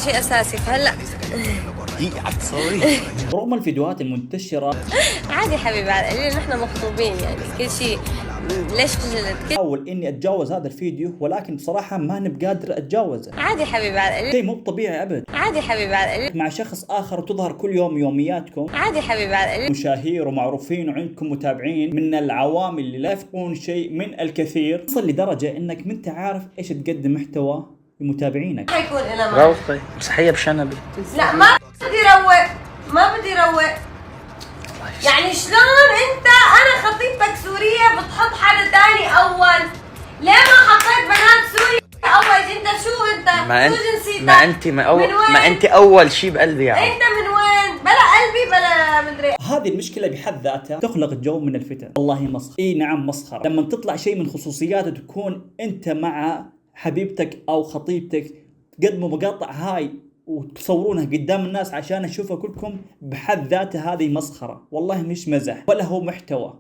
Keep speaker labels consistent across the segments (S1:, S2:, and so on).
S1: شيء اساسي فهلا.
S2: دقيقة تصوري. رغم الفيديوهات المنتشرة
S1: عادي حبيبي، على القليل نحن مخطوبين يعني كل شيء. ليش خجلت؟
S2: احاول اني اتجاوز هذا الفيديو، ولكن بصراحة ماني بقادر اتجاوزه.
S1: عادي حبيبي على القليل.
S2: شيء مو طبيعي ابد.
S1: عادي حبيبي على القليل.
S2: مع شخص اخر وتظهر كل يوم يومياتكم.
S1: عادي حبيبي على القليل.
S2: مشاهير ومعروفين وعندكم متابعين من العوامل اللي لا يفقهون شيء من الكثير، تصل لدرجة انك ما انت عارف ايش تقدم محتوى لمتابعينك.
S1: حيكون لنا
S3: روقي مسحية بشنبي.
S1: لا ما بدي روق، ما بدي روق. يعني شلون انت انا خطيبتك سورية بتحط حدا تاني اول؟ ليه ما حطيت بنات سورية اول؟ انت شو انت؟ شو جنسيتك؟
S3: ما انت اول شيء بقلبي يعني.
S1: انت من وين؟ بلا قلبي بلا مدري.
S2: هذه المشكلة بحد ذاتها تخلق جو من الفتن. والله مسخرة. اي نعم مسخرة. لما تطلع شيء من خصوصياته تكون انت مع حبيبتك او خطيبتك، تقدموا مقاطع هاي وتصورونها قدام الناس عشان نشوفها كلكم، بحد ذاتها هذه مسخرة. والله مش مزح ولا هو محتوى،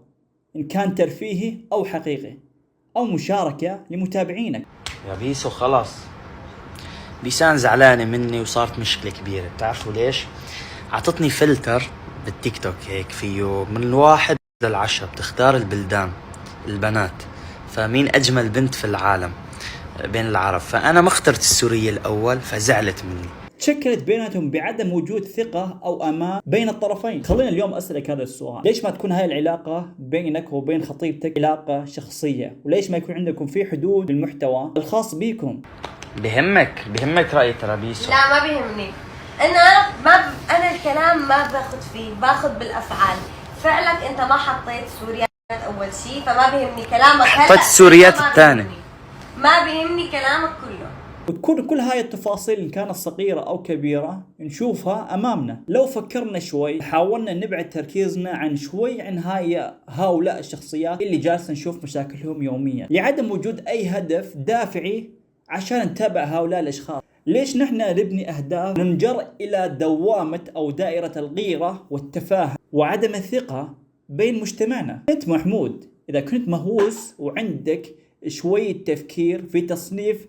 S2: إن كان ترفيهي أو حقيقي أو مشاركة لمتابعينك.
S3: يا بيسو خلاص، بيسان زعلانة مني وصارت مشكلة كبيرة. بتعرفوا ليش؟ عطتني فلتر بالتيك توك هيك فيه من 1 ل10 بتختار البلدان البنات، فمين أجمل بنت في العالم بين العرب، فأنا ما اخترت السورية الأول فزعلت مني.
S2: تشكلت بيناتهم بعدم وجود ثقة أو أمان بين الطرفين. خلينا اليوم أسألك هذا السؤال: ليش ما تكون هاي العلاقة بينك وبين خطيبتك علاقة شخصية؟ وليش ما يكون عندكم في حدود للمحتوى الخاص بيكم؟
S3: بهمك رأي ترابيسو؟
S1: لا ما بيهمني. أنا الكلام ما باخذ فيه، باخذ بالأفعال. فعلك أنت ما حطيت سوريات أول شيء، فما بيهمني كلامك.
S3: حطيت السوريات الثانية.
S1: ما بيهمني كلامك كله.
S2: وتكون كل هاي التفاصيل إن كانت صغيرة أو كبيرة نشوفها أمامنا. لو فكرنا شوي، حاولنا نبعد تركيزنا عن هؤلاء الشخصيات اللي جالسة نشوف مشاكلهم يوميا، لعدم وجود أي هدف دافعي عشان نتابع هؤلاء الأشخاص. ليش نحن نبني أهداف ننجر إلى دوامة أو دائرة الغيرة والتفاهة وعدم الثقة بين مجتمعنا؟ أنت محمود إذا كنت مهووس وعندك شوية تفكير في تصنيف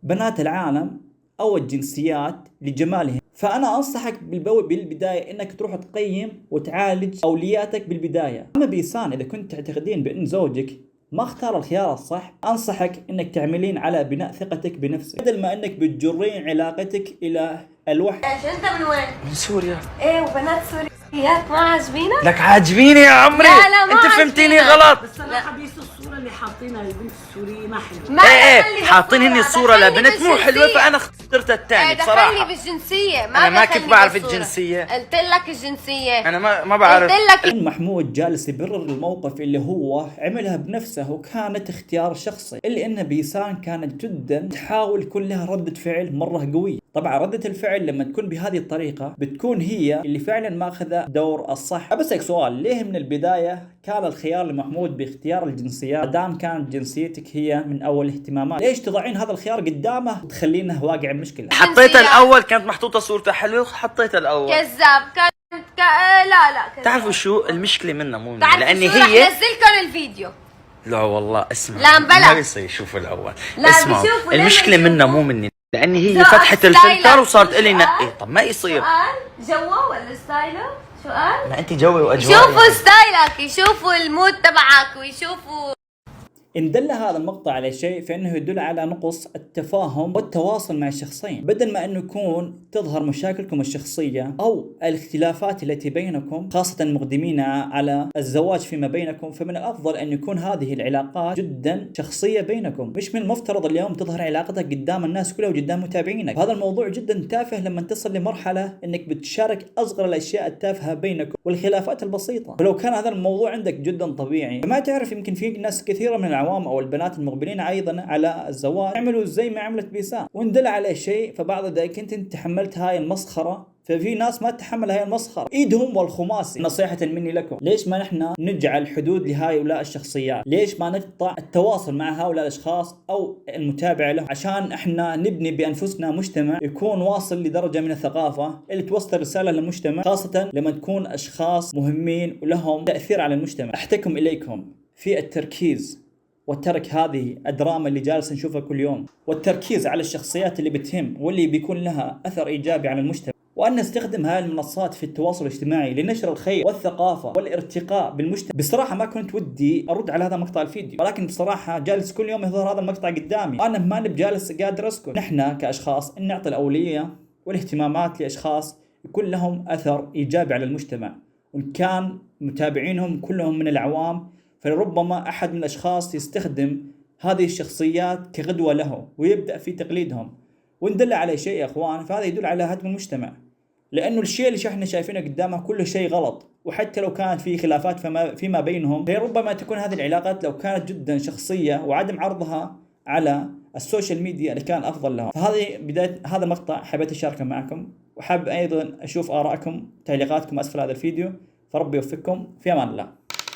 S2: بنات العالم أو الجنسيات لجمالهم، فأنا أنصحك بالبداية إنك تروح تقيم وتعالج أولوياتك بالبداية. أما بيسان، إذا كنت تعتقدين بأن زوجك ما اختار الخيار الصح، أنصحك إنك تعملين على بناء ثقتك بنفسك، بدل ما إنك بتجرين علاقتك إلى الوحدة.
S1: ايش انت من وين؟
S3: من سوريا.
S1: ايه وبنات سوريات ما عاجبينك؟
S3: لك عاجبيني يا عمري.
S1: لا ما
S3: انت فهمتيني غلط.
S4: بس صراحة بيسو الصورة اللي حاطينها للبنت السورية ما حلوة.
S1: ما
S3: ايه حاطين هني الصورة لبنت مو حلوة، فأنا اخترت الثاني بصراحة.
S1: دخلني بالجنسية.
S3: أنا ما كنت بعرف الجنسية.
S1: قلت لك الجنسية.
S3: أنا ما بعرف.
S1: قلت لك.
S2: محمود جالس يبرر الموقف اللي هو عملها بنفسه، وكانت اختيار شخصي، اللي ان بيسان كانت جدا تحاول كلها ردة فعل مرة قوية. طبعا ردة الفعل لما تكون بهذه الطريقة بتكون هي اللي فعلا ماخذة دور الصح. بسألك سؤال: ليه من البداية كان الخيار لمحمود باختيار الجنسيات دام كانت جنسيتك هي من اول اهتمامات؟ ليش تضعين هذا الخيار قدامه وتخلينه واقع المشكلة؟
S3: حطيتها الأول، كانت محطوطة صورتها حلوة، حطيتها الأول.
S1: كذاب. لا كذاب.
S3: تعرفوا شو المشكلة منها؟ مو
S1: لاني
S3: هي
S1: رح نزلكم الفيديو.
S3: لا والله اسمع،
S1: لا بلا.
S3: ما بيصير يشوفوا الأول.
S1: لا
S3: اسمعوا،
S1: بيشوفوا.
S3: المشكلة منها مو مني، لأني هي فتحت الفلتر وصارت إلي نقي. طب ما يصير.
S1: سؤال جوا ولا ستايله؟ سؤال.
S3: ما أنت جوي وأجواء.
S1: شوفوا ستايلك، يشوفوا المود تبعك ويشوفوا.
S2: إن دل هذا المقطع على شيء فإنه يدل على نقص التفاهم والتواصل مع الشخصين. بدل ما إنه يكون تظهر مشاكلكم الشخصية أو الاختلافات التي بينكم، خاصة مقدمين على الزواج فيما بينكم، فمن الأفضل أن يكون هذه العلاقات جدا شخصية بينكم. مش من المفترض اليوم تظهر علاقتك قدام الناس كلها وقدام متابعينك. هذا الموضوع جدا تافه لما تصل لمرحلة إنك بتشارك أصغر الأشياء التافهة بينكم والخلافات البسيطة. ولو كان هذا الموضوع عندك جدا طبيعي، فما تعرف يمكن في ناس كثيرة من العوام او البنات المقبلين ايضا على الزواج يعملوا زي ما عملت بيسان، وان دل على شيء فبعد ذلك انت تحملت هاي المسخره، ففي ناس ما تتحمل هاي المسخره، ايدهم والخماسي. نصيحه مني لكم: ليش ما نحن نجعل حدود لهؤلاء الشخصيات؟ ليش ما نقطع التواصل مع هؤلاء الاشخاص او المتابعه له، عشان احنا نبني بانفسنا مجتمع يكون واصل لدرجه من الثقافه اللي توصل رساله للمجتمع، خاصه لما تكون اشخاص مهمين ولهم تاثير على المجتمع. احتكم اليكم في التركيز وترك هذه الدراما اللي جالس نشوفها كل يوم، والتركيز على الشخصيات اللي بتهم واللي بيكون لها أثر إيجابي على المجتمع، وأن نستخدم هذه المنصات في التواصل الاجتماعي لنشر الخير والثقافة والارتقاء بالمجتمع. بصراحة ما كنت ودي أرد على هذا مقطع الفيديو، ولكن بصراحة جالس كل يوم يظهر هذا المقطع قدامي، وأنا ما بجالس قادر أسكت. نحن كأشخاص إن نعطي الأولية والاهتمامات لأشخاص يكون لهم أثر إيجابي على المجتمع، وإن كان متابعينهم كلهم من العوام فلربما أحد من الأشخاص يستخدم هذه الشخصيات كغدوة له ويبدأ في تقليدهم، وإن دل على شيء يا أخوان فهذا يدل على هدم المجتمع، لأنه الشيء اللي احنا شايفينه قدامه كله شيء غلط. وحتى لو كانت في خلافات فيما بينهم، ربما تكون هذه العلاقات لو كانت جدا شخصية وعدم عرضها على السوشيال ميديا اللي كان أفضل لهم. فهذه بداية هذا المقطع، حبيت أشاركه معكم، وحاب أيضا أشوف آراءكم تعليقاتكم أسفل هذا الفيديو. فربي يوفقكم، في أمان الله.